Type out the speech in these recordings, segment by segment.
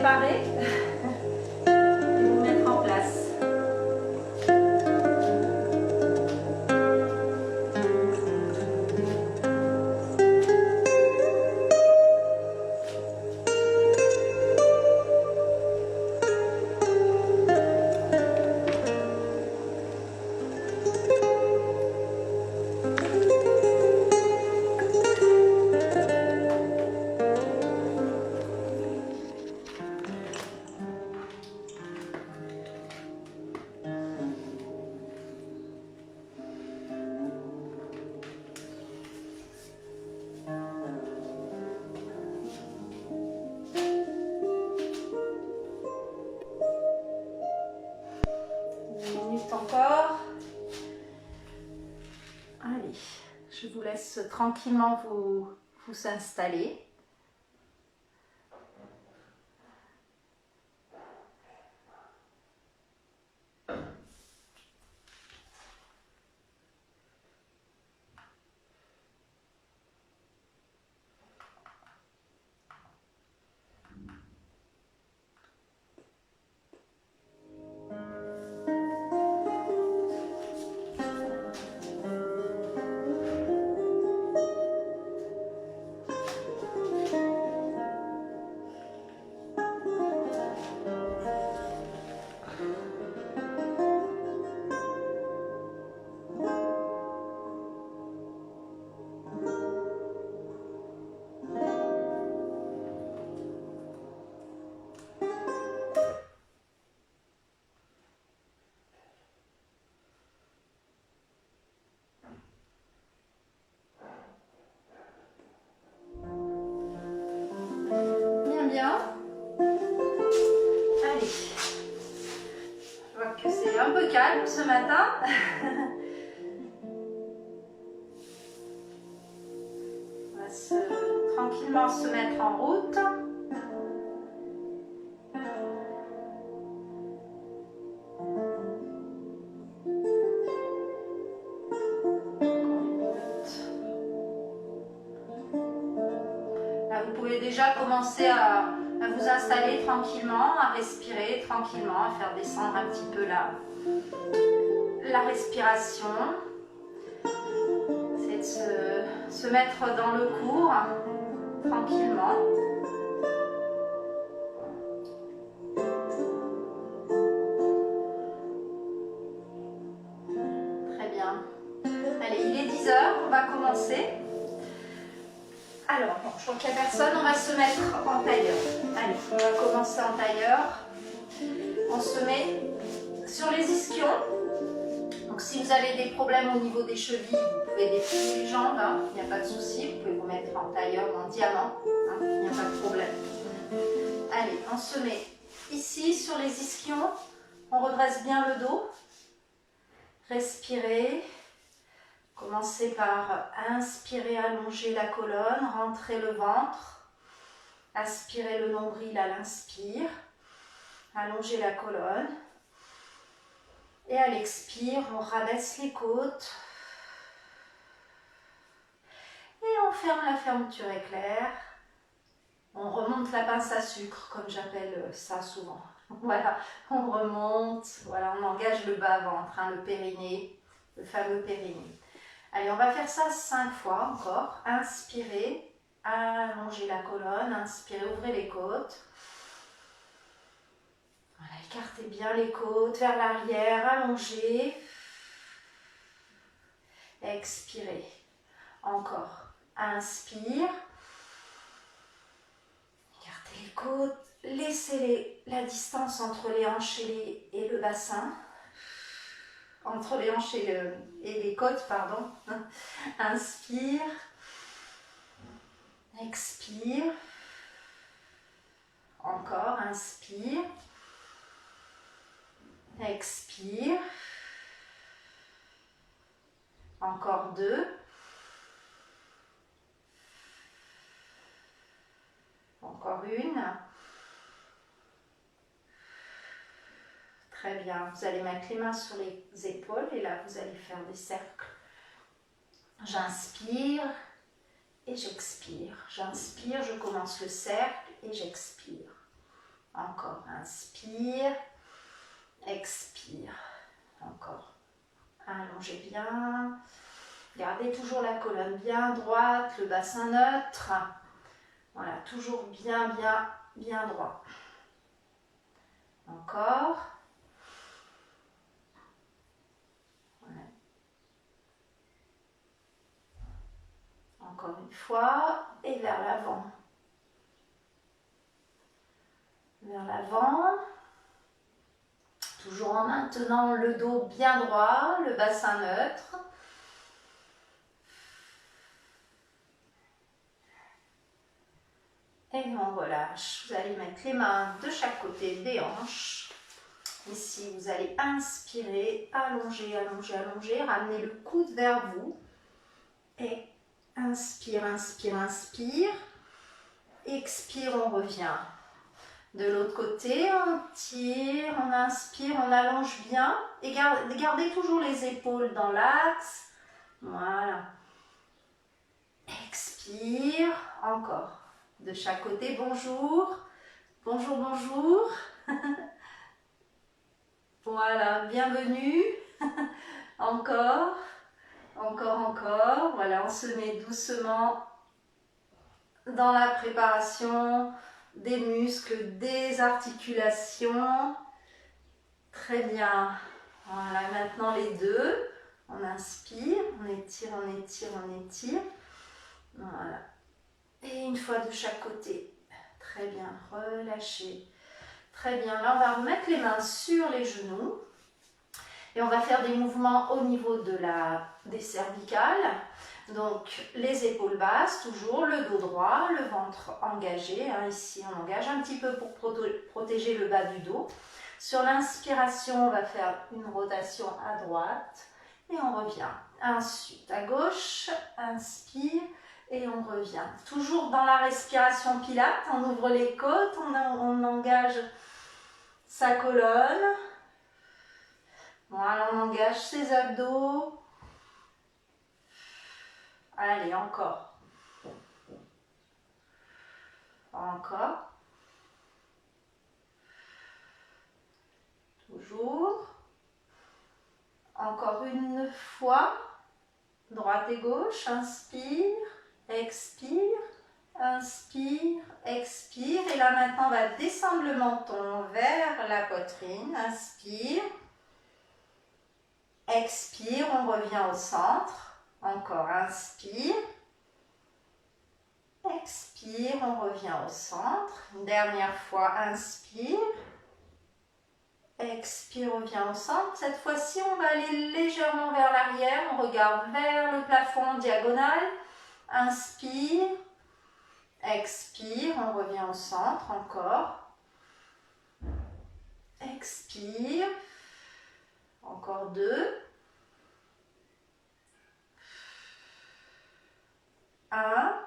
préparer et vous mettre en place. Encore. Allez, je vous laisse tranquillement vous installer. Bien. Allez, je vois que c'est un peu calme ce matin. On va tranquillement se mettre en route. Là, vous pouvez déjà commencer à vous installer tranquillement, à respirer tranquillement, à faire descendre un petit peu la respiration. C'est de se mettre dans le cours tranquillement. Très bien. Allez, il est 10 h, on va commencer. Alors, bon, je crois qu'il n'y a personne, on va se mettre en tailleur. Allez, on va commencer en tailleur. On se met sur les ischions. Donc si vous avez des problèmes au niveau des chevilles, vous pouvez déplier les jambes, hein, il n'y a pas de souci. Vous pouvez vous mettre en tailleur ou en diamant, hein, il n'y a pas de problème. Allez, on se met ici sur les ischions. On redresse bien le dos. Respirez. Commencez par inspirer, allonger la colonne, rentrer le ventre. Aspirez le nombril à l'inspire. Allongez la colonne. Et à l'expire, on rabaisse les côtes. Et on ferme la fermeture éclair. On remonte la pince à sucre, comme j'appelle ça souvent. Voilà, on remonte. Voilà, on engage le bas-ventre, hein, le périnée, le fameux périnée. Allez, on va faire ça 5 fois encore. Inspirez, allongez la colonne, inspirez, ouvrez les côtes. Voilà, écartez bien les côtes vers l'arrière, allongez. Expirez. Encore. Inspire. Écartez les côtes. Laissez la distance entre les hanches et le bassin. Entre les hanches et les côtes, pardon. Inspire. Expire. Encore. Inspire. Expire. Encore 2. Encore une. Très bien. Vous allez mettre les mains sur les épaules et là, vous allez faire des cercles. J'inspire et j'expire. J'inspire, je commence le cercle et j'expire. Encore, inspire, expire. Encore. Allongez bien. Gardez toujours la colonne bien droite, le bassin neutre. Voilà, toujours bien droit. Encore. Voilà. Encore une fois. Et vers l'avant. Vers l'avant. Toujours en maintenant le dos bien droit, le bassin neutre. Et on relâche. Vous allez mettre les mains de chaque côté des hanches. Ici, vous allez inspirer, allonger, allonger, allonger. Ramener le coude vers vous. Et inspire, inspire, inspire. Expire, on revient. De l'autre côté, on tire, on inspire, on allonge bien. Et gardez toujours les épaules dans l'axe. Voilà. Expire, encore. De chaque côté, bonjour. Bonjour, bonjour. Voilà, bienvenue. Encore, encore, encore. Voilà, on se met doucement dans la préparation des muscles, des articulations. Très bien. Voilà, maintenant les deux. On inspire, on étire, on étire, on étire. Voilà. Et une fois de chaque côté. Très bien, relâchez. Très bien, là on va remettre les mains sur les genoux. Et on va faire des mouvements au niveau des cervicales. Donc les épaules basses, toujours le dos droit, le ventre engagé. Ici on engage un petit peu pour protéger le bas du dos. Sur l'inspiration, on va faire une rotation à droite et on revient. Ensuite à gauche, inspire et on revient. Toujours dans la respiration pilates, on ouvre les côtes, on engage sa colonne. Voilà, on engage ses abdos. Allez, encore. Encore. Toujours. Encore une fois. Droite et gauche. Inspire. Expire. Inspire. Expire. Et là maintenant, on va descendre le menton vers la poitrine. Inspire. Expire. On revient au centre. Encore, inspire. Expire, on revient au centre. Une dernière fois, inspire. Expire, on revient au centre. Cette fois-ci, on va aller légèrement vers l'arrière. On regarde vers le plafond en diagonale. Inspire. Expire, on revient au centre. Encore. Expire. Encore deux. 1.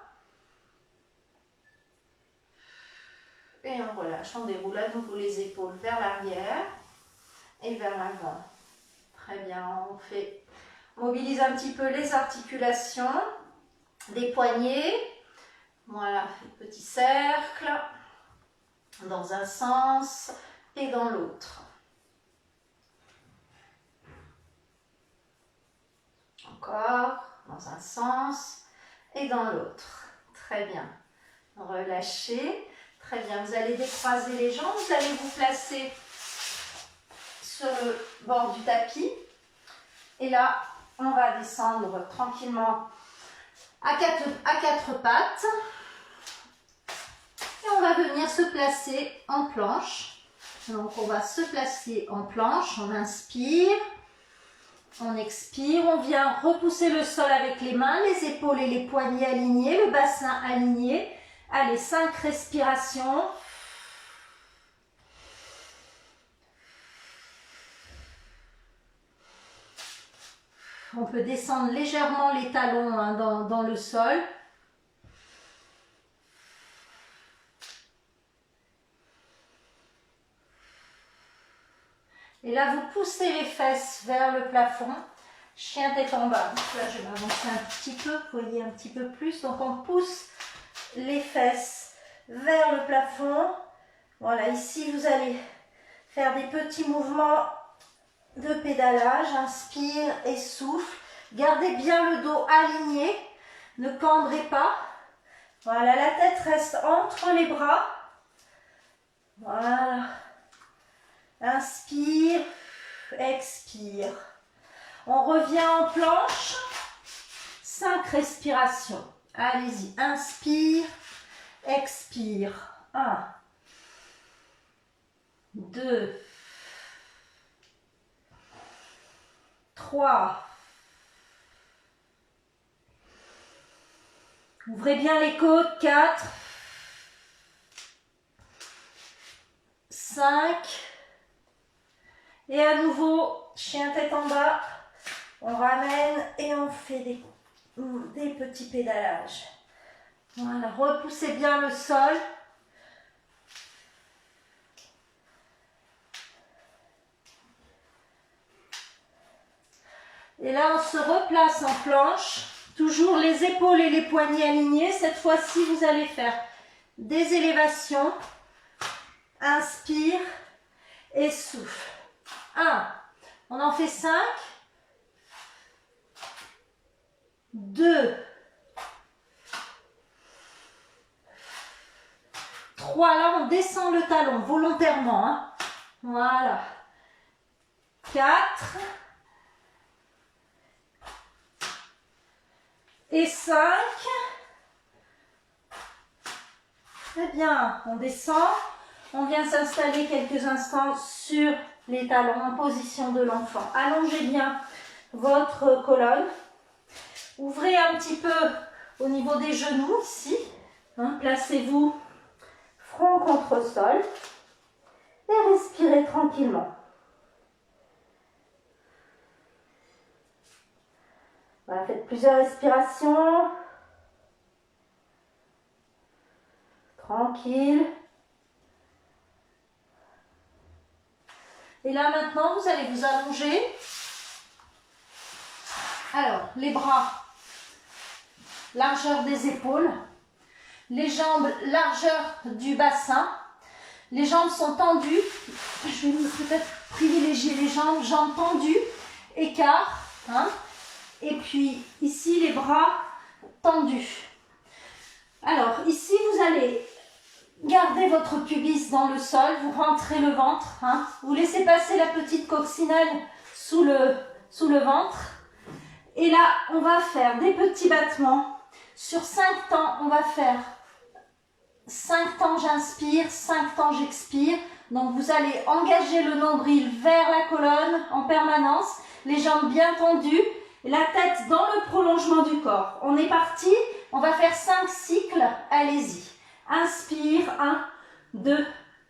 Et on relâche, on déroule à nouveau les épaules vers l'arrière et vers l'avant. Très bien, on mobilise un petit peu les articulations, des poignets. Voilà, petit cercle dans un sens et dans l'autre. Encore, dans un sens et dans l'autre. Très bien. Relâchez. Très bien. Vous allez décroiser les jambes. Vous allez vous placer sur le bord du tapis. Et là, on va descendre tranquillement à quatre pattes. Et on va venir se placer en planche. Donc, on va se placer en planche. On inspire. On expire, on vient repousser le sol avec les mains, les épaules et les poignets alignés, le bassin aligné. Allez, 5 respirations. On peut descendre légèrement les talons dans le sol. Et là, vous poussez les fesses vers le plafond. Chien tête en bas. Donc là, je vais m'avancer un petit peu. Vous voyez un petit peu plus. Donc, on pousse les fesses vers le plafond. Voilà, ici vous allez faire des petits mouvements de pédalage. Inspire et souffle. Gardez bien le dos aligné. Ne cambrez pas. Voilà, la tête reste entre les bras. Voilà. Inspire, expire. On revient en planche. 5 respirations. Allez-y. Inspire, expire. 1, 2, 3. Ouvrez bien les côtes. 4, 5. Et à nouveau, chien tête en bas. On ramène et on fait des petits pédalages. Voilà, repoussez bien le sol. Et là, on se replace en planche. Toujours les épaules et les poignets alignés. Cette fois-ci, vous allez faire des élévations. Inspire et souffle. 1. On en fait 5. 2. 3. Là, on descend le talon volontairement. Hein. Voilà. 4. Et 5. Très bien. On descend. On vient s'installer quelques instants sur les talons en position de l'enfant. Allongez bien votre colonne. Ouvrez un petit peu au niveau des genoux ici. Hein, placez-vous front contre sol et respirez tranquillement. Voilà, faites plusieurs respirations. Tranquille. Et là maintenant, vous allez vous allonger. Alors, les bras, largeur des épaules. Les jambes, largeur du bassin. Les jambes sont tendues. Je vais peut-être privilégier les jambes. Jambes tendues, écart. Hein. Et puis ici, les bras tendus. Alors, ici, vous allez garder votre pubis dans le sol. Vous rentrez le ventre. Hein. Vous laissez passer la petite coccinelle sous le ventre. Et là, on va faire des petits battements. Sur 5 temps, on va faire 5 temps j'inspire, 5 temps j'expire. Donc vous allez engager le nombril vers la colonne en permanence, les jambes bien tendues, la tête dans le prolongement du corps. On est parti, on va faire 5 cycles, allez-y. Inspire, 1, 2,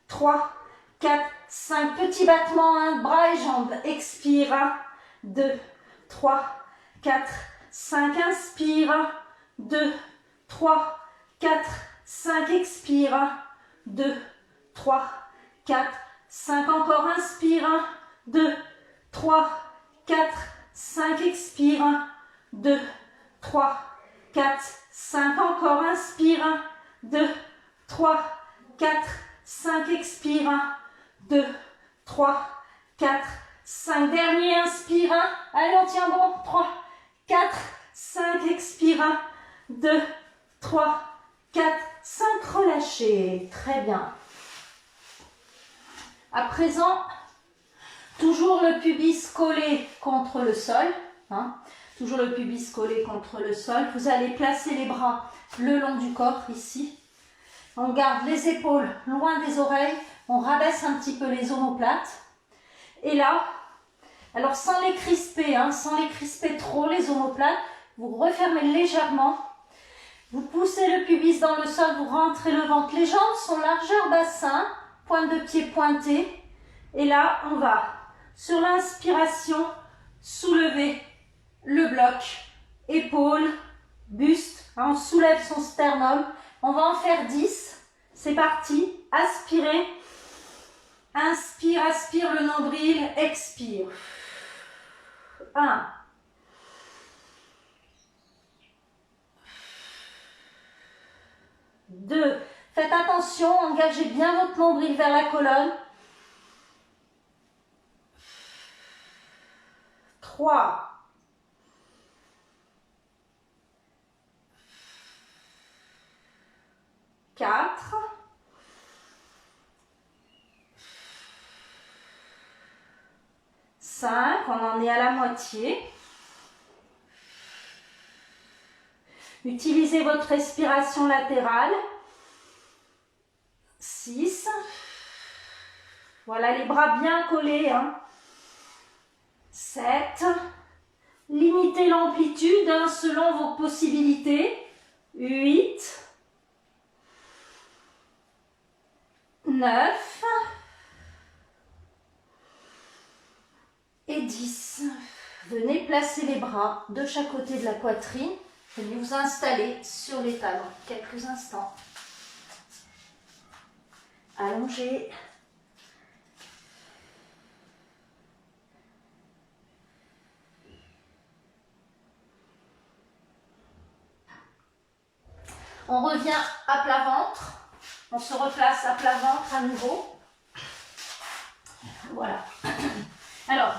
3, 4, 5. Petits battements, hein, bras et jambes. Expire, 1, 2, 3, 4, 5. Inspire, 1, 2, 3, 4, 5. Expire, 1, 2, 3, 4, 5. Encore, inspire, 1, 2, 3, 4, 5. Expire, 1, 2, 3, 4, 5. Encore, inspire, 1, 2, 3, 4, 5. Expire, 1, 2, 3, 4, 5. Dernier, inspire, 1. Allez, on tient bon. 3, 4, 5. Expire, 1, 2, 3, 4, 5. Relâchez. Très bien. À présent, toujours le pubis collé contre le sol. Hein. Toujours le pubis collé contre le sol. Vous allez placer les bras le long du corps, ici. On garde les épaules loin des oreilles. On rabaisse un petit peu les omoplates. Et là, alors sans les crisper, hein, sans les crisper trop, les omoplates, vous refermez légèrement. Vous poussez le pubis dans le sol, vous rentrez le ventre. Les jambes sont largeur bassin, pointe de pied pointée. Et là, on va, sur l'inspiration, soulever le bloc, épaules, buste. On soulève son sternum. On va en faire 10. C'est parti. Aspirez. Inspire, aspire le nombril. Expire. 1. 2. Faites attention, engagez bien votre nombril vers la colonne. 3. 4. 5. On en est à la moitié. Utilisez votre respiration latérale. 6. Voilà, les bras bien collés. 7. Limitez l'amplitude selon vos possibilités. 8. 9. Et 10. Venez placer les bras de chaque côté de la poitrine. Venez vous installer sur les talons quelques instants. Allongez. On revient à plat ventre. On se replace à plat ventre à nouveau. Voilà. Alors,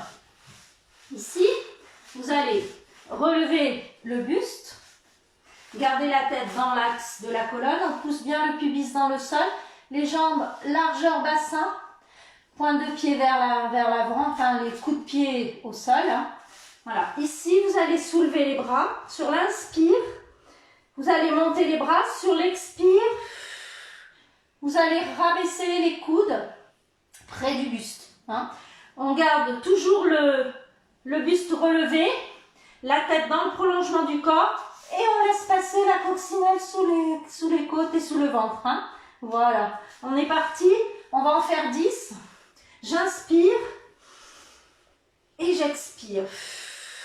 ici, vous allez relever le buste. Gardez la tête dans l'axe de la colonne. On pousse bien le pubis dans le sol. Les jambes largeur bassin. Pointe de pied vers l'avant. Enfin, les coups de pied au sol. Voilà. Ici, vous allez soulever les bras. Sur l'inspire, vous allez monter les bras. Sur l'expire, vous allez rabaisser les coudes près du buste. On garde toujours le buste relevé, la tête dans le prolongement du corps et on laisse passer la coccinelle sous les côtes et sous le ventre. Voilà, on est parti, on va en faire 10. J'inspire et j'expire.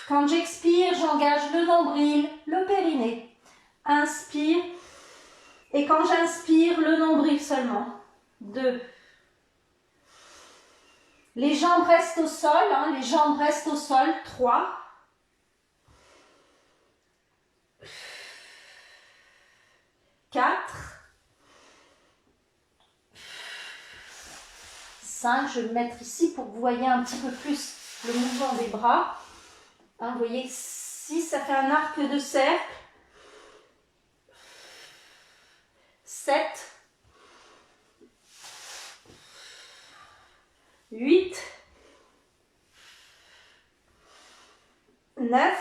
Quand j'expire, j'engage le nombril, le périnée. Inspire et quand j'inspire, le nombril seulement. 2. Les jambes restent au sol, les jambes restent au sol. 3. 4. 5. Je vais le mettre ici pour que vous voyez un petit peu plus le mouvement des bras. Vous voyez, 6, ça fait un arc de cercle. 7. 8, 9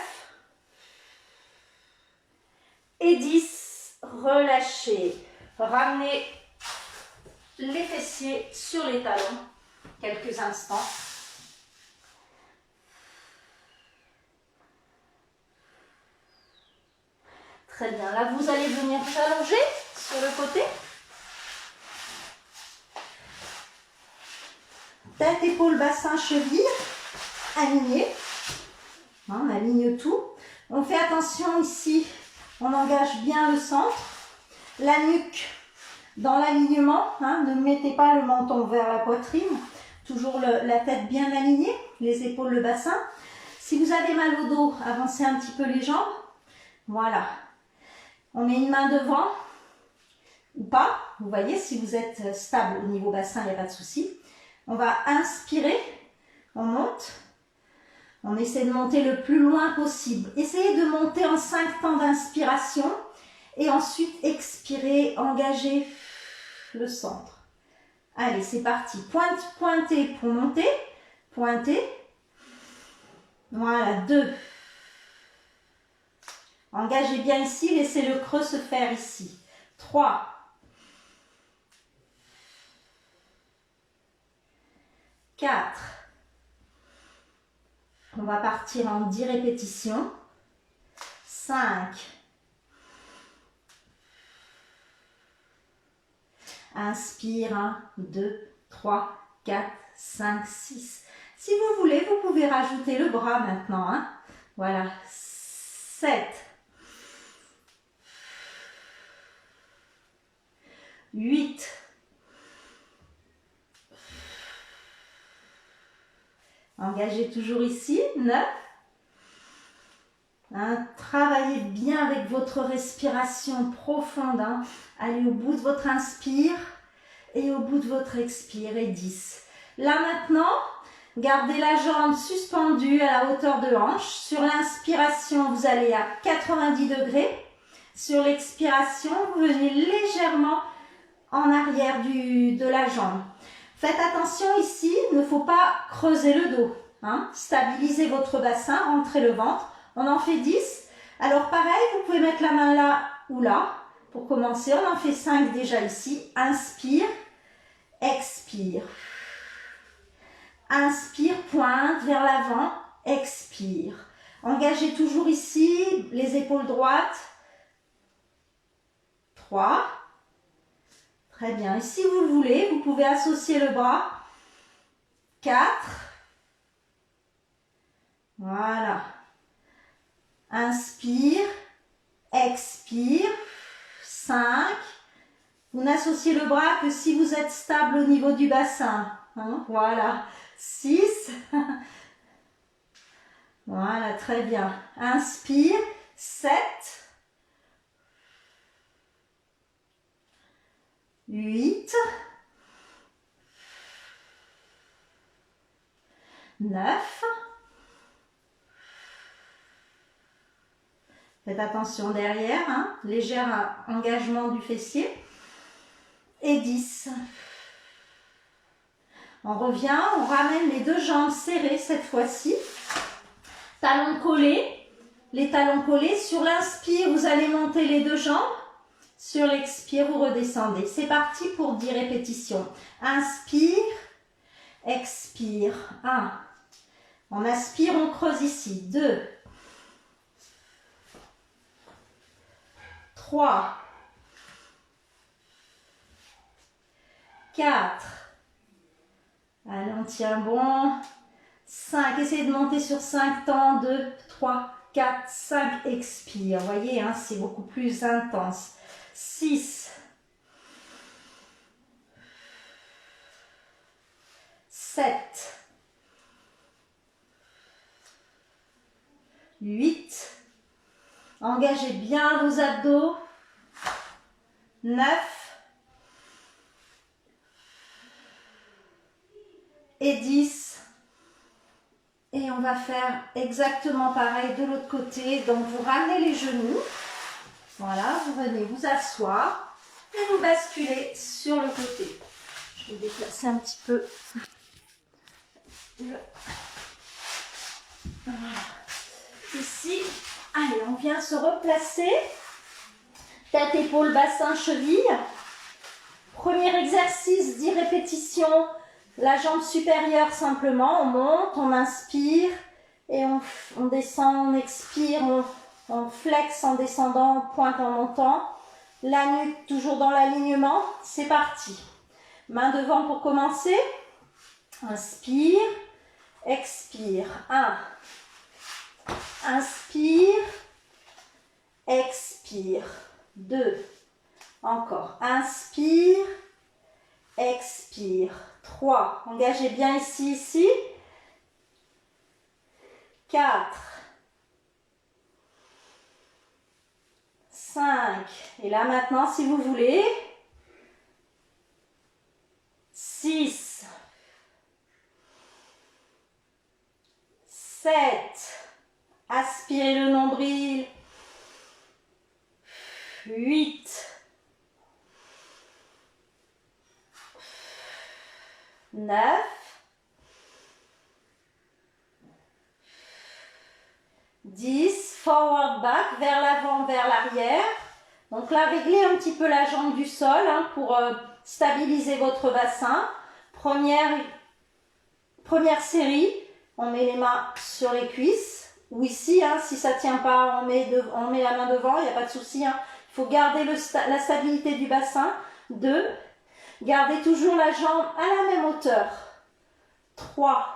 et 10. Relâchez. Ramenez les fessiers sur les talons. Quelques instants. Très bien. Là, vous allez venir vous allonger sur le côté. Tête, épaules, bassin, cheville, aligné. On aligne tout. On fait attention ici, on engage bien le centre. La nuque dans l'alignement. Ne mettez pas le menton vers la poitrine. Toujours la tête bien alignée, les épaules, le bassin. Si vous avez mal au dos, avancez un petit peu les jambes. Voilà. On met une main devant ou pas. Vous voyez, si vous êtes stable au niveau bassin, il n'y a pas de souci. On va inspirer, on monte, on essaie de monter le plus loin possible. Essayez de monter en 5 temps d'inspiration et ensuite expirer, engager le centre. Allez, c'est parti. Pointez pour monter, pointez. Voilà, 2. Engagez bien ici, laissez le creux se faire ici. 3. 4. On va partir en 10 répétitions. 5. Inspire, 1, 2, 3, 4, 5, 6. Si vous voulez, vous pouvez rajouter le bras maintenant. Voilà. 7. 8. 9. Engagez toujours ici. 9. Hein, travaillez bien avec votre respiration profonde. Hein. Allez au bout de votre inspire et au bout de votre expire. Et 10. Là maintenant, gardez la jambe suspendue à la hauteur de hanche. Sur l'inspiration, vous allez à 90 degrés. Sur l'expiration, vous venez légèrement en arrière de la jambe. Faites attention ici, il ne faut pas creuser le dos. Hein. Stabilisez votre bassin, rentrez le ventre. On en fait 10. Alors pareil, vous pouvez mettre la main là ou là. Pour commencer, on en fait 5 déjà ici. Inspire, expire. Inspire, pointe vers l'avant, expire. Engagez toujours ici, les épaules droites. 3. Très bien. Et si vous le voulez, vous pouvez associer le bras. 4. Voilà. Inspire, expire. 5. Vous n'associez le bras que si vous êtes stable au niveau du bassin. Hein, voilà. 6. Voilà, très bien. Inspire. 7. 8. 9. Faites attention derrière, hein, léger engagement du fessier. Et 10. On revient, on ramène les deux jambes serrées cette fois-ci. Talons collés. Les talons collés. Sur l'inspire, vous allez monter les deux jambes. Sur l'expire, vous redescendez. C'est parti pour 10 répétitions. Inspire, expire. 1. On aspire, on creuse ici. 2. 3. 4. Allez, on tient bon. 5. Essayez de monter sur 5 temps. 2, 3, 4, 5. Expire. Vous voyez, hein, c'est beaucoup plus intense. 6. 7. 8. Engagez bien vos abdos. 9. Et 10. Et on va faire exactement pareil de l'autre côté. Donc vous ramenez les genoux. Voilà, vous venez vous asseoir et vous basculez sur le côté. Je vais déplacer un petit peu. Voilà. Ici, allez, on vient se replacer. Tête, épaule, bassin, cheville. Premier exercice, 10 répétitions. La jambe supérieure simplement, on monte, on inspire et on descend, on expire, on flexe en descendant, on pointe en montant. La nuque toujours dans l'alignement, c'est parti. Main devant pour commencer. Inspire, expire. 1. Inspire, expire. 2. Encore. Inspire, expire. 3. Engagez bien ici, ici. 4. 5. Et là maintenant, si vous voulez. 6. 7. Aspirez le nombril. 8. 9. 10. Forward back, vers l'avant, vers l'arrière. Donc là, réglez un petit peu la jambe du sol hein, pour stabiliser votre bassin. Première série, on met les mains sur les cuisses. Ou ici, hein, si ça ne tient pas, on met la main devant, il n'y a pas de souci. Hein. Il faut garder la stabilité du bassin. 2. Gardez toujours la jambe à la même hauteur. 3.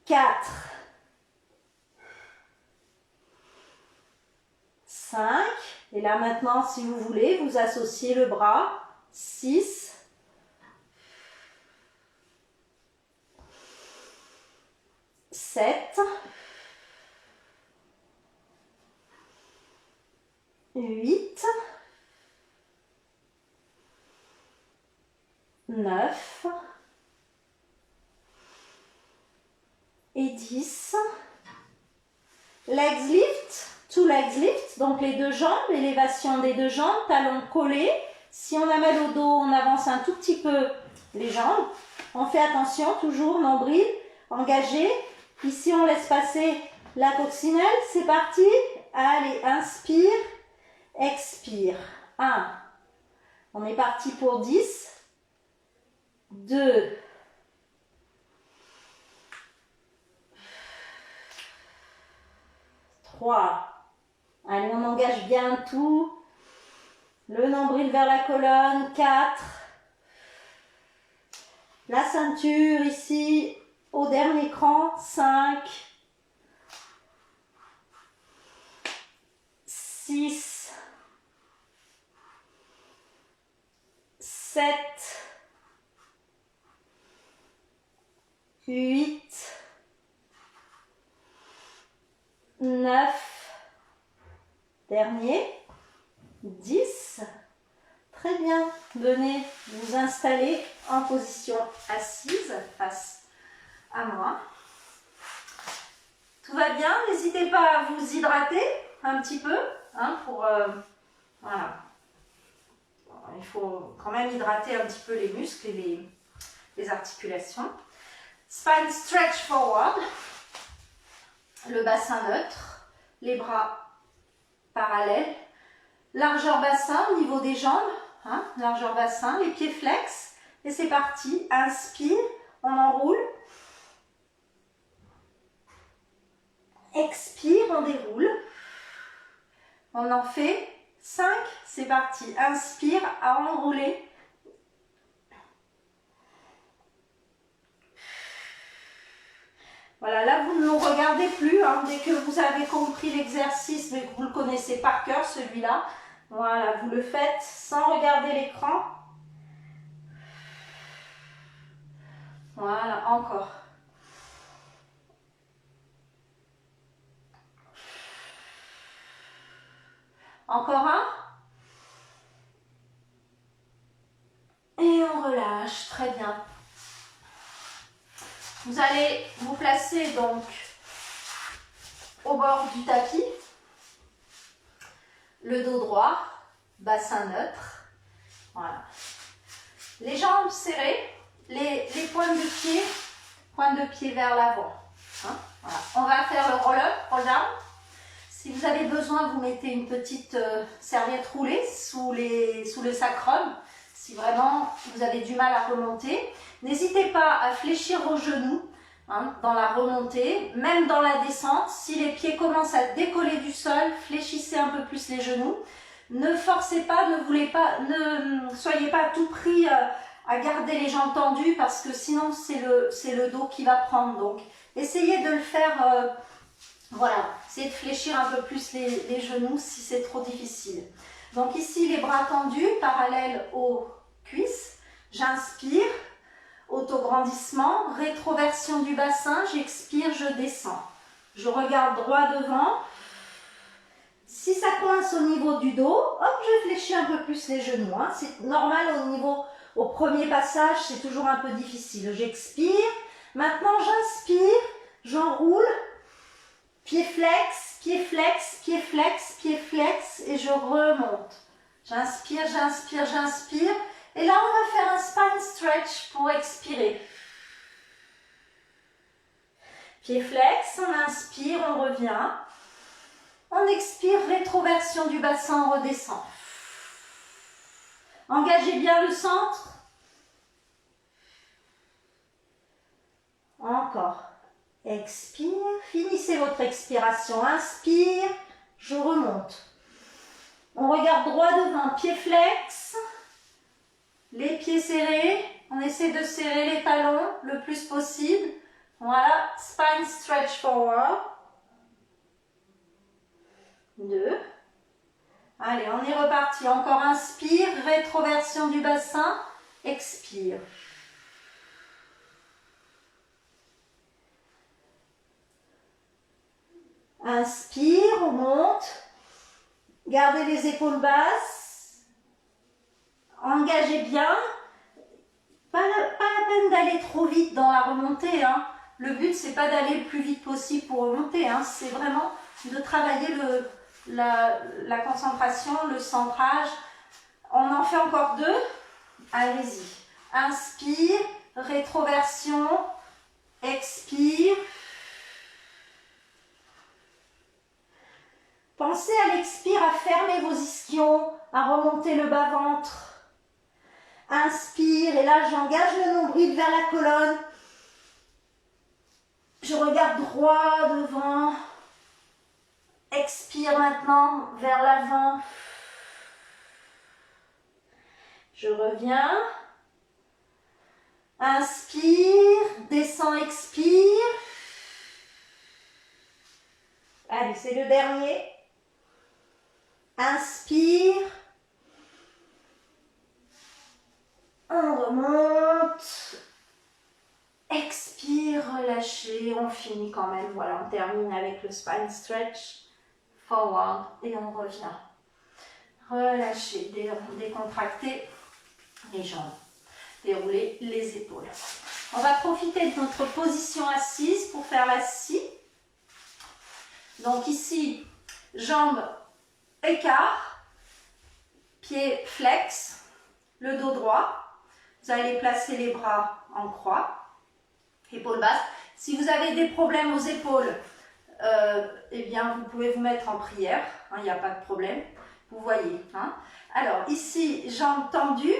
4. 5. Et là maintenant, si vous voulez, vous associez le bras. 6. 7, 8, 9 et 10. Legs lift, two legs lift, donc les deux jambes, élévation des deux jambes, talons collés. Si on a mal au dos, on avance un tout petit peu les jambes. On fait attention, toujours nombril engagé. Ici, on laisse passer la coccinelle. C'est parti. Allez, inspire, expire. 1. On est parti pour 10. 2. 3. Allez, on engage bien tout. Le nombril vers la colonne. 4. La ceinture ici au dernier cran. 5. 6. 7. 8. 9. Dernier. 10. Très bien. Venez vous installer en position assise face à moi. Tout va bien. N'hésitez pas à vous hydrater un petit peu. Hein, voilà. Il faut quand même hydrater un petit peu les muscles et les articulations. Spine stretch forward. Le bassin neutre. Les bras parallèles. Largeur bassin au niveau des jambes. Hein, largeur bassin. Les pieds flex. Et c'est parti. Inspire. On enroule. Expire. On déroule. On en fait 5. C'est parti. Inspire à enrouler. Voilà, là vous ne nous regardez plus, hein, dès que vous avez compris l'exercice, mais que vous le connaissez par cœur celui-là. Voilà, vous le faites sans regarder l'écran. Voilà, encore. Encore un. Et on relâche, très bien. Vous allez vous placer donc au bord du tapis, le dos droit, bassin neutre. Voilà. Les jambes serrées, les pointes de pied vers l'avant. Hein, voilà. On va faire le roll-up, roll-down. Si vous avez besoin, vous mettez une petite serviette roulée sous le sacrum. Si vraiment vous avez du mal à remonter, n'hésitez pas à fléchir vos genoux hein, dans la remontée, même dans la descente. Si les pieds commencent à décoller du sol, fléchissez un peu plus les genoux. Ne forcez pas, ne soyez pas à tout prix à garder les jambes tendues parce que sinon c'est le dos qui va prendre. Donc essayez de le faire, voilà, essayez de fléchir un peu plus les genoux si c'est trop difficile. Donc ici les bras tendus, parallèles aux cuisses. J'inspire, autograndissement, rétroversion du bassin, j'expire, je descends. Je regarde droit devant. Si ça coince au niveau du dos, hop, je fléchis un peu plus les genoux. Hein. C'est normal au premier passage, c'est toujours un peu difficile. J'expire. Maintenant, j'inspire, j'enroule. Pied flex, pied flex, pied flex, pied flex et je remonte. J'inspire, j'inspire, j'inspire. Et là, on va faire un spine stretch pour expirer. Pied flex, on inspire, on revient. On expire, rétroversion du bassin, on redescend. Engagez bien le centre. Encore. Expire, finissez votre expiration. Inspire, je remonte. On regarde droit devant, pied flex. Les pieds serrés. On essaie de serrer les talons le plus possible. Voilà, spine stretch forward. 2. Allez, on est reparti. Encore inspire, rétroversion du bassin. Expire. Inspire, on monte. Gardez les épaules basses. Engagez bien. Pas la peine d'aller trop vite dans la remontée, hein. Le but, c'est pas d'aller le plus vite possible pour remonter, hein. C'est vraiment de travailler la concentration, le centrage. On en fait encore 2. Allez-y. Inspire, rétroversion, expire. Pensez à l'expire à fermer vos ischions, à remonter le bas-ventre. Inspire, et là j'engage le nombril vers la colonne. Je regarde droit devant. Expire maintenant vers l'avant. Je reviens. Inspire, descends, expire. Allez, c'est le dernier. Inspire. On remonte. Expire, relâchez. On finit quand même. Voilà, on termine avec le spine stretch. Forward et on revient. Relâchez, décontractez les jambes. Déroulez les épaules. On va profiter de notre position assise pour faire la scie. Donc ici, jambes écart, pieds flex, le dos droit. Vous allez placer les bras en croix, épaules basses. Si vous avez des problèmes aux épaules, eh bien vous pouvez vous mettre en prière, hein, il n'y a pas de problème. Vous voyez. Hein. Alors ici, jambes tendues,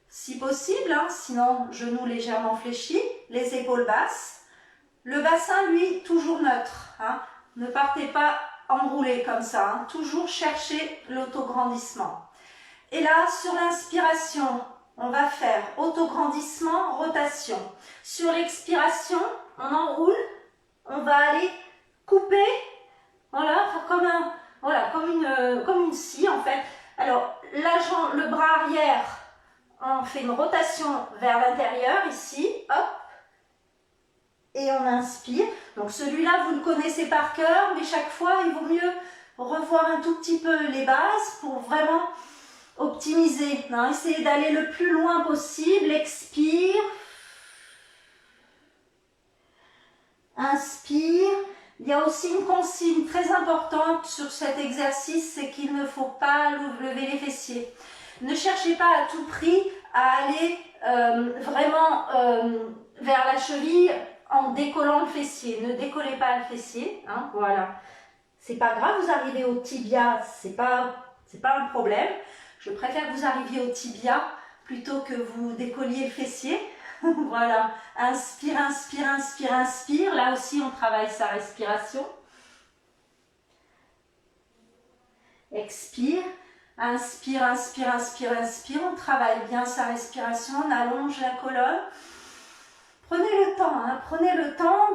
si possible, hein, sinon genoux légèrement fléchis, les épaules basses. Le bassin, lui, toujours neutre. Hein. Ne partez pas enroulé comme ça, hein. Toujours chercher l'autograndissement. Et là, sur l'inspiration, on va faire autograndissement, rotation. Sur l'expiration, on enroule, on va aller couper, voilà, comme une scie en fait. Alors, le bras arrière, on fait une rotation vers l'intérieur ici, hop, et on inspire. Donc celui-là, vous le connaissez par cœur, mais chaque fois, il vaut mieux revoir un tout petit peu les bases pour vraiment optimiser. Hein. Essayez d'aller le plus loin possible. Expire. Inspire. Il y a aussi une consigne très importante sur cet exercice, c'est qu'il ne faut pas lever les fessiers. Ne cherchez pas à tout prix à aller vraiment vers la cheville en décollant le fessier. Ne décollez pas le fessier. Hein, voilà. C'est pas grave, vous arrivez au tibia, c'est pas un problème. Je préfère que vous arriviez au tibia plutôt que vous décolliez le fessier. Voilà. Inspire, inspire, inspire, inspire. Là aussi, on travaille sa respiration. Expire. Inspire, inspire, inspire, inspire. On travaille bien sa respiration. On allonge la colonne. Prenez le temps, hein. Prenez le temps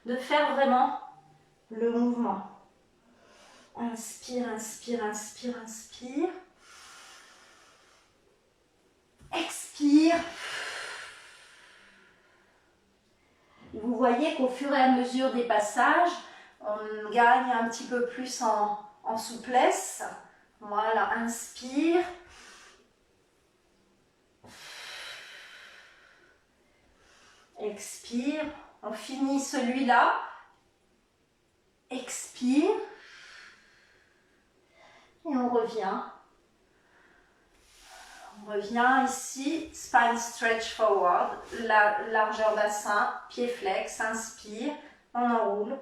de faire vraiment le mouvement. Inspire, inspire, inspire, inspire. Expire. Vous voyez qu'au fur et à mesure des passages, on gagne un petit peu plus en souplesse. Voilà, inspire. Expire. On finit celui-là. Expire. Et on revient. On revient ici, spine stretch forward, la largeur bassin, pied flex, inspire, on enroule.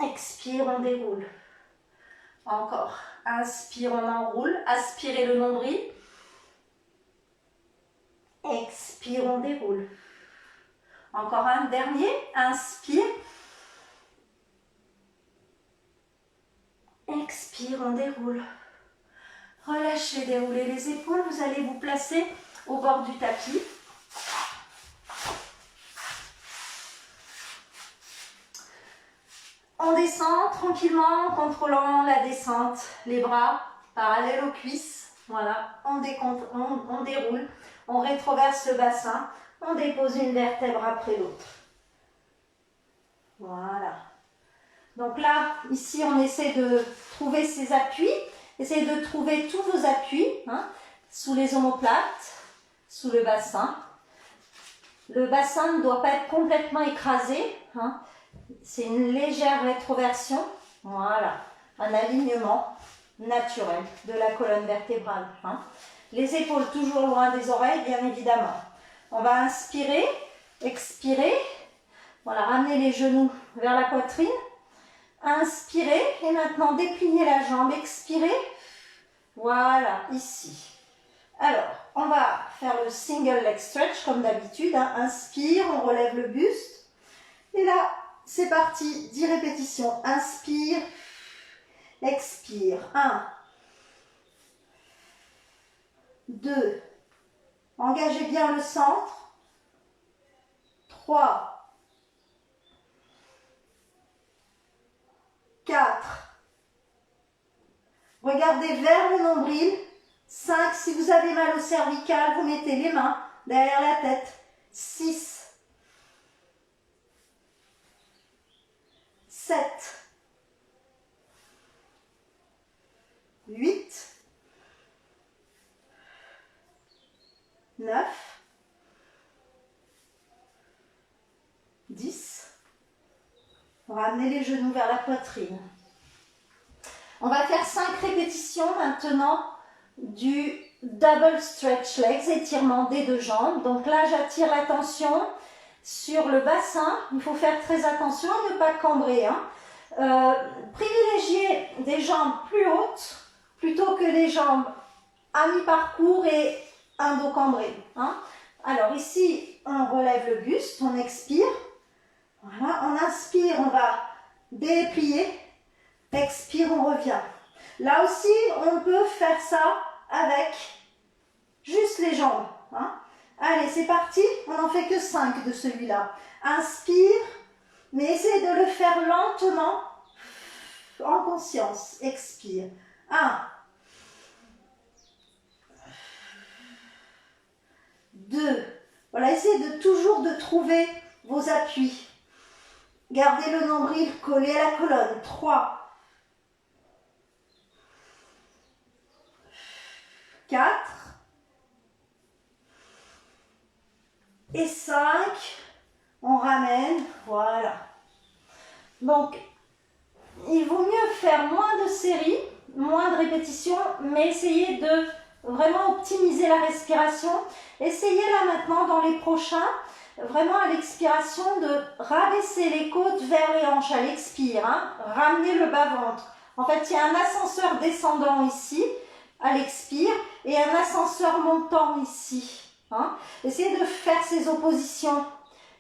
Expire, on déroule. Encore, inspire, on enroule, aspirez le nombril. Expire, on déroule. Encore un dernier, inspire. Expire, on déroule. Relâchez, déroulez les épaules. Vous allez vous placer au bord du tapis. On descend tranquillement en contrôlant la descente. Les bras parallèles aux cuisses. Voilà, on déroule. On rétroverse le bassin. On dépose une vertèbre après l'autre. Voilà. Donc là, ici, on essaie de trouver ses appuis. Essayez de trouver tous vos appuis, hein, sous les omoplates, sous le bassin. Le bassin ne doit pas être complètement écrasé, hein. C'est une légère rétroversion. Voilà, un alignement naturel de la colonne vertébrale, hein. Les épaules toujours loin des oreilles, bien évidemment. On va inspirer, expirer. Voilà, ramener les genoux vers la poitrine. Inspirez et maintenant dépliez la jambe, expirez. Voilà, ici. Alors, on va faire le single leg stretch comme d'habitude, hein. Inspire, on relève le buste. Et là, c'est parti, 10 répétitions. Inspire, expire. 1, 2, engagez bien le centre. 3, 4, regardez vers le nombril. 5, si vous avez mal au cervical, vous mettez les mains derrière la tête. 6, 7, 8, 9, 10. Ramenez les genoux vers la poitrine. On va faire 5 répétitions maintenant du double stretch legs, étirement des deux jambes. Donc là, j'attire l'attention sur le bassin. Il faut faire très attention à ne pas cambrer, hein. Privilégiez des jambes plus hautes plutôt que des jambes à mi-parcours et un dos cambré, hein. Alors ici, on relève le buste, on expire. Voilà, on inspire, on va déplier. Expire, on revient. Là aussi, on peut faire ça avec juste les jambes, hein. Allez, c'est parti. On n'en fait que 5 de celui-là. Inspire, mais essayez de le faire lentement, en conscience. Expire. 1, 2. Voilà, essayez de toujours de trouver vos appuis. Gardez le nombril collé à la colonne. 3, 4 et 5. On ramène. Voilà. Donc, il vaut mieux faire moins de séries, moins de répétitions, mais essayez de vraiment optimiser la respiration. Essayez là maintenant dans les prochains, vraiment à l'expiration de rabaisser les côtes vers les hanches à l'expire, hein. Ramenez le bas-ventre. En fait, il y a un ascenseur descendant ici à l'expire et un ascenseur montant ici, hein. Essayez de faire ces oppositions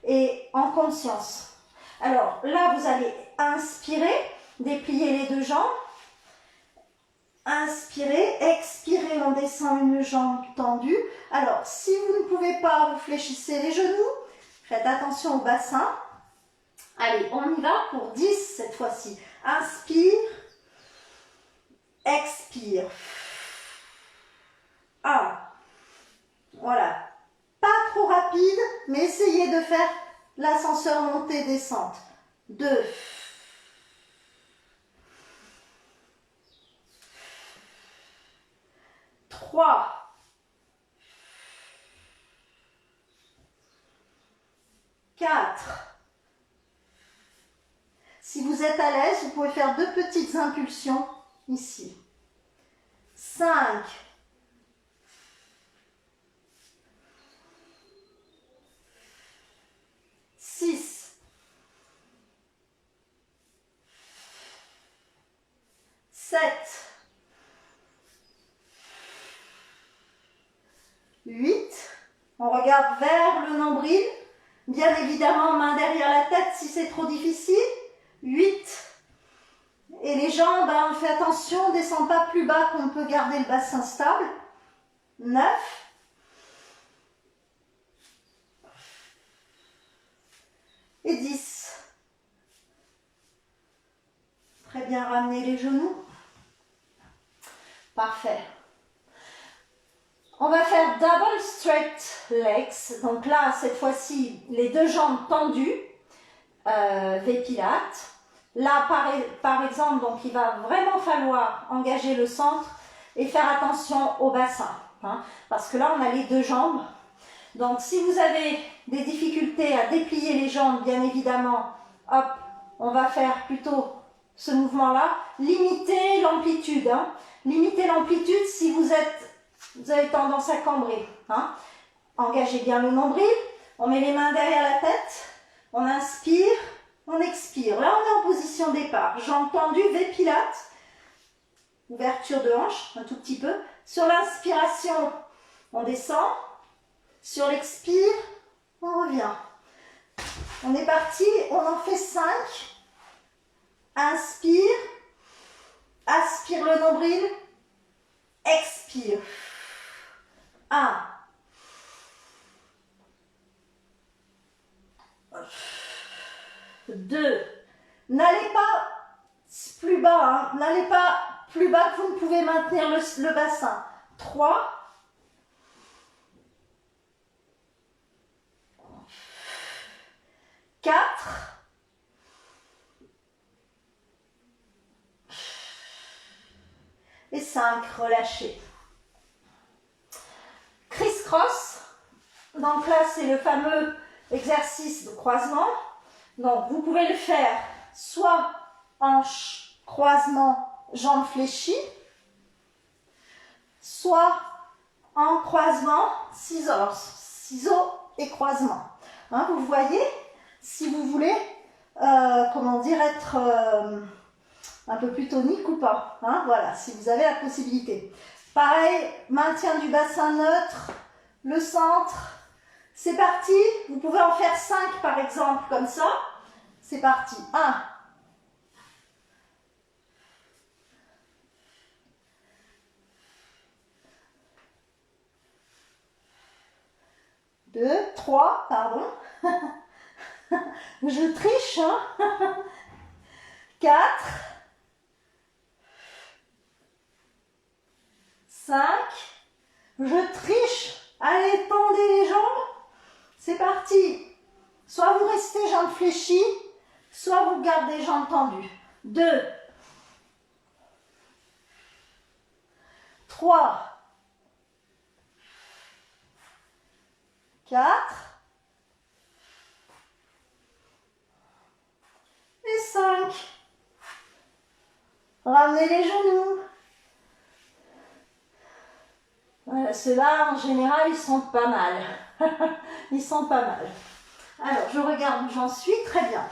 et en conscience. Alors là, vous allez inspirer, déplier les deux jambes. Inspirez, expirez, on descend une jambe tendue. Alors, si vous ne pouvez pas, vous fléchissez les genoux. Faites attention au bassin. Allez, on y va pour 10 cette fois-ci. Inspire, expire. 1. Voilà. Pas trop rapide, mais essayez de faire l'ascenseur montée-descente. 2. 3. 4. Si vous êtes à l'aise, vous pouvez faire 2 petites impulsions ici. 5. 6. 7. 8. On regarde vers le nombril. Bien évidemment, main derrière la tête si c'est trop difficile. 8. Et les jambes, on fait attention, on ne descend pas plus bas qu'on peut garder le bassin stable. 9. Et 10. Très bien, ramenez les genoux. Parfait. On va faire double straight legs. Donc là, cette fois-ci, les deux jambes tendues. V-Pilates. Là, par exemple, donc il va vraiment falloir engager le centre et faire attention au bassin. Hein, parce que là, on a les deux jambes. Donc, si vous avez des difficultés à déplier les jambes, bien évidemment, hop, on va faire plutôt ce mouvement-là. Limitez l'amplitude. Hein. Limitez l'amplitude si vous avez tendance à cambrer. Hein. Engagez bien le nombril. On met les mains derrière la tête. On inspire, on expire. Là, on est en position départ. Jambes tendues, V-Pilates. Ouverture de hanche, un tout petit peu. Sur l'inspiration, on descend. Sur l'expire, on revient. On est parti, on en fait 5. Inspire. Aspire le nombril. Expire. 1. 2. N'allez pas plus bas, hein. N'allez pas plus bas que vous ne pouvez maintenir le bassin. 3. 4. Et 5. Relâchez. Criss-cross. Donc là, c'est le fameux exercice de croisement. Donc, vous pouvez le faire soit hanche, croisement, jambes fléchies, soit en croisement, ciseaux et croisement. Hein, vous voyez, si vous voulez, comment dire, être un peu plus tonique ou pas. Hein, voilà, si vous avez la possibilité. Pareil, maintien du bassin neutre, le centre. C'est parti, vous pouvez en faire 5 par exemple, comme ça. C'est parti. 1. 2, 3, pardon. Je triche. Hein. 4. 5. Je triche. Allez, tendez les jambes. C'est parti. Soit vous restez jambes fléchies, soit vous gardez jambes tendues. 2. 3. 4. Et 5. Ramenez les genoux. Voilà, ceux-là, en général, ils sont pas mal. Ils sont pas mal. Alors, je regarde où j'en suis. Très bien.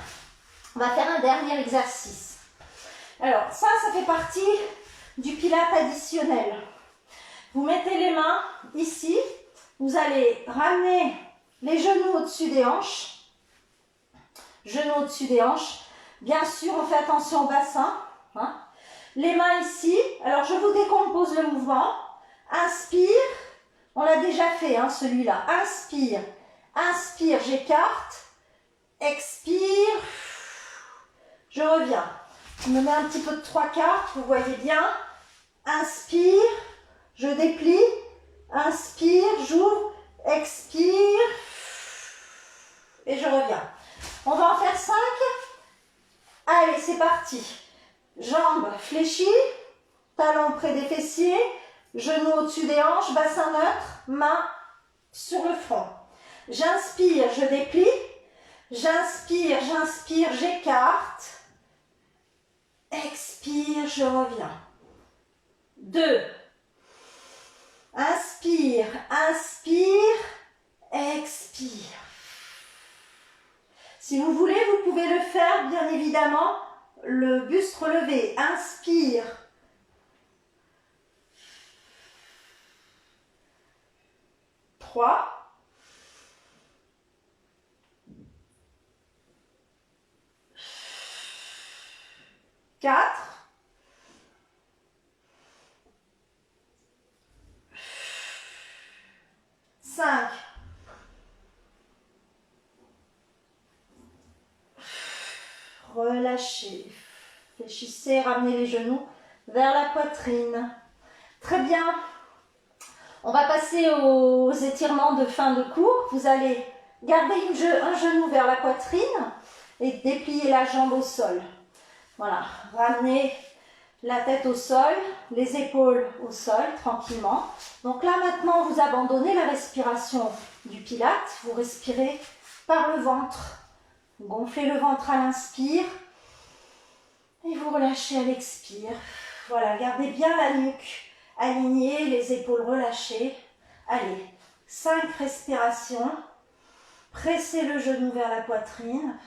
On va faire un dernier exercice. Alors, ça fait partie du pilates additionnel. Vous mettez les mains ici. Vous allez ramener les genoux au-dessus des hanches. Genoux au-dessus des hanches. Bien sûr, on fait attention au bassin. Hein. Les mains ici. Alors, je vous décompose le mouvement. Inspire. On l'a déjà fait, hein, celui-là. Inspire. Inspire, j'écarte. Expire. Je reviens. Je me mets un petit peu de 3/4, vous voyez bien. Inspire. Je déplie. Inspire, j'ouvre. Expire. Et je reviens. On va en faire 5. Allez, c'est parti. Jambes fléchies. Talons près des fessiers. Genoux au-dessus des hanches. Bassin neutre. Mains sur le front. J'inspire, je déplie. J'inspire, j'écarte. Expire, je reviens. 2. Inspire, expire. Si vous voulez, vous pouvez le faire, bien évidemment, le buste relevé. Inspire. 3. 4. 5. 5. Relâchez. Fléchissez, ramenez les genoux vers la poitrine. Très bien. On va passer aux étirements de fin de cours. Vous allez garder un genou vers la poitrine et dépliez la jambe au sol. Voilà, ramenez la tête au sol, les épaules au sol, tranquillement. Donc là, maintenant, vous abandonnez la respiration du Pilate. Vous respirez par le ventre. Gonflez le ventre à l'inspire et vous relâchez à l'expire. Voilà, gardez bien la nuque alignée, les épaules relâchées. Allez, 5 respirations. Pressez le genou vers la poitrine.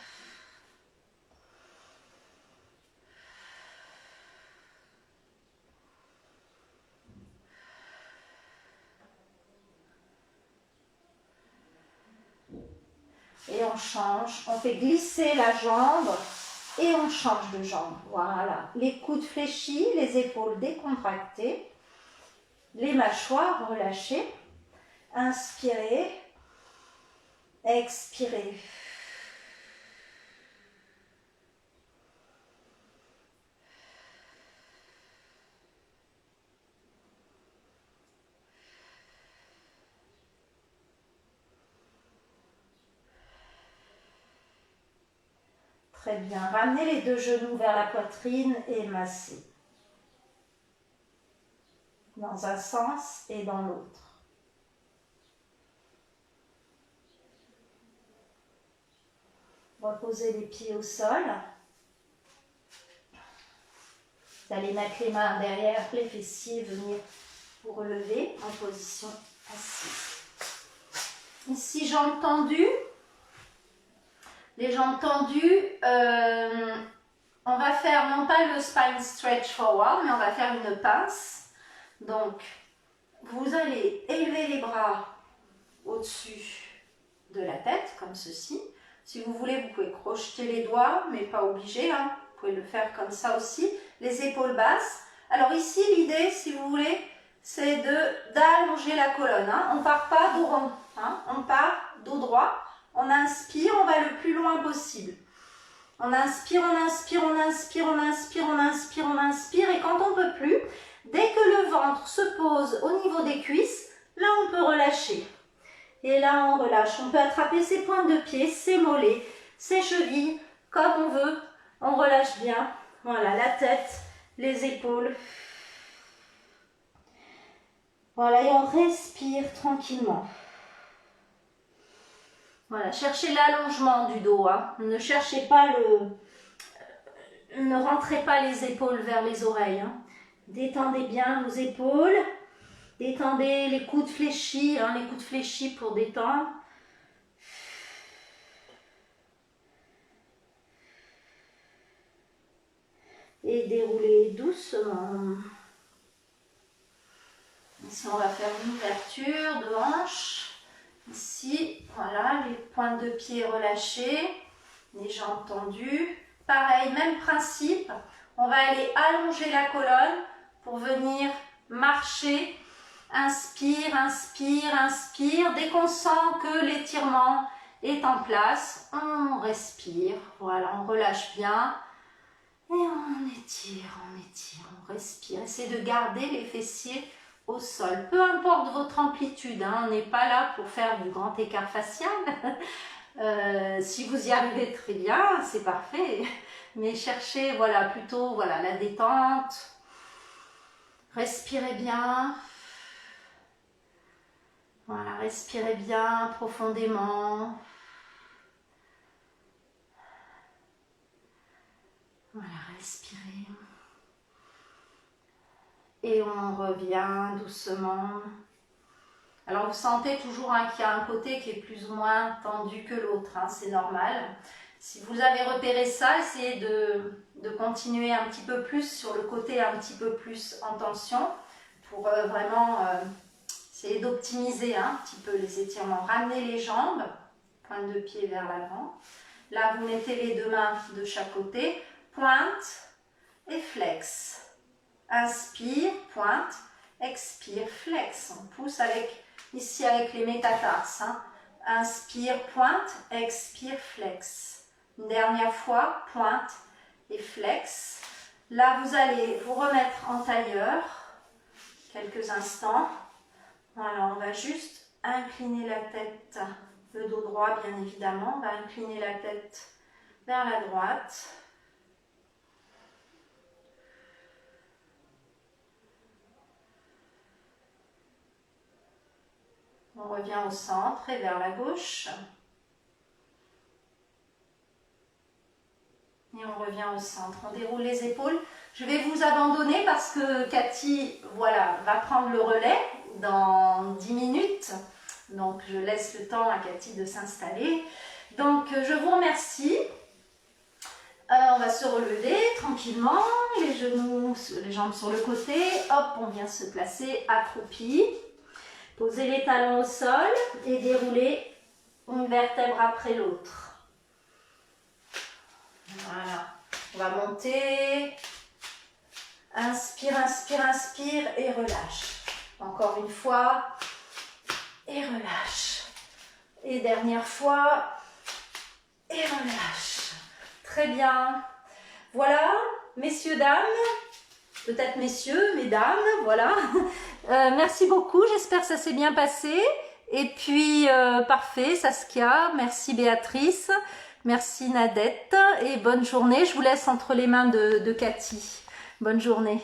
Et on change, on fait glisser la jambe et on change de jambe. Voilà, les coudes fléchis, les épaules décontractées, les mâchoires relâchées. Inspirez, expirez. Très bien. Ramenez les 2 genoux vers la poitrine et massez. Dans un sens et dans l'autre. Reposez les pieds au sol. Vous allez mettre les mains derrière les fessiers, venir vous relever en position assise. Ici, jambes tendues. Les jambes tendues, on va faire non pas le spine stretch forward, mais on va faire une pince. Donc, vous allez élever les bras au-dessus de la tête, comme ceci. Si vous voulez, vous pouvez crocheter les doigts, mais pas obligé. Hein. Vous pouvez le faire comme ça aussi. Les épaules basses. Alors ici, l'idée, si vous voulez, c'est d'allonger la colonne. Hein. On ne part pas dos rond, hein. On part dos droit. On inspire, on va le plus loin possible. On inspire, on inspire, on inspire, on inspire, on inspire, on inspire. Et quand on ne peut plus, dès que le ventre se pose au niveau des cuisses, là on peut relâcher. Et là on relâche. On peut attraper ses pointes de pied, ses mollets, ses chevilles, comme on veut. On relâche bien. Voilà, la tête, les épaules. Voilà, et on respire tranquillement. Voilà, cherchez l'allongement du dos. Hein. Ne cherchez pas ne rentrez pas les épaules vers les oreilles. Hein. Détendez bien vos épaules. Détendez les coudes fléchis, hein, les coudes fléchis pour détendre. Et déroulez doucement. Ici, on va faire une ouverture de hanche. Ici, voilà, les pointes de pied relâchées, les jambes tendues. Pareil, même principe, on va aller allonger la colonne pour venir marcher. Inspire, inspire, inspire. Dès qu'on sent que l'étirement est en place, on respire. Voilà, on relâche bien. Et on étire, on respire. Essayez de garder les fessiers au sol. Peu importe votre amplitude, hein, on n'est pas là pour faire du grand écart facial. Si vous y arrivez très bien, c'est parfait. Mais cherchez voilà, plutôt voilà, la détente. Respirez bien. Voilà, respirez bien profondément. Voilà, respirez. Et on revient doucement. Alors vous sentez toujours hein, qu'il y a un côté qui est plus ou moins tendu que l'autre, hein, c'est normal. Si vous avez repéré ça, essayez de continuer un petit peu plus sur le côté un petit peu plus en tension pour vraiment essayer d'optimiser un petit peu les étirements. Ramenez les jambes, pointe de pied vers l'avant. Là, vous mettez les 2 mains de chaque côté, pointe et flex. Inspire, pointe, expire, flex. On pousse ici avec les métatarses. Hein. Inspire, pointe, expire, flex. Une dernière fois, pointe et flex. Là, vous allez vous remettre en tailleur quelques instants. Voilà, on va juste incliner la tête, le dos droit bien évidemment. On va incliner la tête vers la droite. On revient au centre et vers la gauche. Et on revient au centre. On déroule les épaules. Je vais vous abandonner parce que Cathy, voilà, va prendre le relais dans 10 minutes. Donc, je laisse le temps à Cathy de s'installer. Donc, je vous remercie. On va se relever tranquillement, les genoux, les jambes sur le côté. Hop, on vient se placer accroupi. Posez les talons au sol et déroulez une vertèbre après l'autre. Voilà. On va monter. Inspire, inspire, inspire et relâche. Encore une fois. Et relâche. Et dernière fois. Et relâche. Très bien. Voilà, messieurs, dames. Peut-être messieurs, mesdames, voilà. Merci beaucoup, j'espère que ça s'est bien passé. Et puis, parfait, Saskia, merci Béatrice, merci Nadette et bonne journée. Je vous laisse entre les mains de Cathy. Bonne journée.